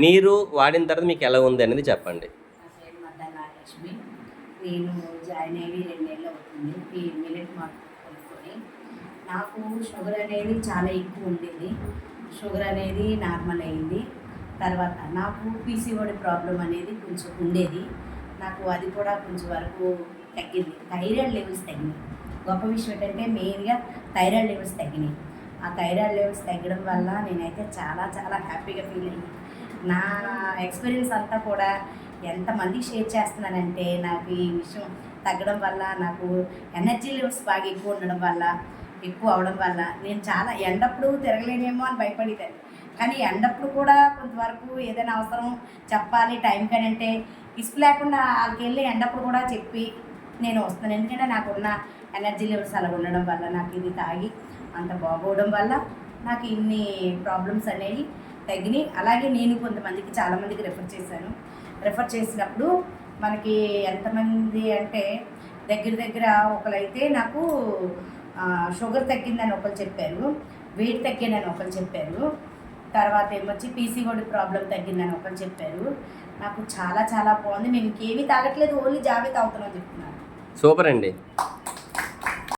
మీరు వాడిన తర్వాత మీకు ఎలా ఉంది అనేది చెప్పండి. నా పేరు మద్దా నాగలక్ష్మి. నేను జాయిన్ అయ్యి 2 నెలలు అవుతుంది ఈ మిల్లెట్ మార్ట్ కొనుక్కొని. నాకు షుగర్ అనేది చాలా ఎక్కువ ఉండేది. షుగర్ అనేది నార్మల్ అయింది. తర్వాత నాకు పీసీఓడి ప్రాబ్లం అనేది కొంచెం ఉండేది. నాకు అది కూడా కొంచెం వరకు తగ్గింది. థైరాయిడ్ లెవెల్స్ తగ్గినాయి. గొప్ప విషయం ఏంటంటే మెయిన్గా థైరాయిడ్ లెవెల్స్ తగ్గినాయి. ఆ థైరాయిడ్ లెవెల్స్ తగ్గడం వల్ల నేనైతే చాలా చాలా హ్యాపీగా ఫీల్ అయ్యి నా ఎక్స్పీరియన్స్ అంతా కూడా ఎంతమందికి షేర్ చేస్తున్నానంటే నాకు ఈ విషయం తగ్గడం వల్ల నాకు ఎనర్జీ లెవెల్స్ బాగా ఎక్కువ ఉండడం వల్ల ఎక్కువ అవడం వల్ల నేను చాలా ఎండప్పుడు తిరగలేనేమో అని భయపడేదాన్ని. కానీ ఎండప్పుడు కూడా కొంతవరకు ఏదైనా అవసరం చెప్పాలి టైం కానీ అంటే ఇసుపు లేకుండా వాళ్ళకి వెళ్ళి ఎండప్పుడు కూడా చెప్పి నేను వస్తాను. ఎందుకంటే నాకున్న ఎనర్జీ లెవెల్స్ అలా ఉండడం వల్ల నాకు ఇది తాగి అంత బాగోవడం వల్ల నాకు ఇన్ని ప్రాబ్లమ్స్ అనేవి తగ్గినాయి. అలాగే నేను కొంతమందికి చాలామందికి రెఫర్ చేశాను. రెఫర్ చేసినప్పుడు మనకి ఎంతమంది అంటే దగ్గర ఒకరైతే నాకు షుగర్ తగ్గిందని ఒకరు చెప్పారు, వెయిట్ తగ్గిందని ఒకరు చెప్పారు, తర్వాత ఏమొచ్చి పీసీఓడి ప్రాబ్లం తగ్గిందని ఒకరు చెప్పారు. నాకు చాలా చాలా బాగుంది. నేను ఇంకేమీ తాగట్లేదు, ఓన్లీ జావే తాగుతున్నాను చెప్తున్నాను. సూపర్ అండి.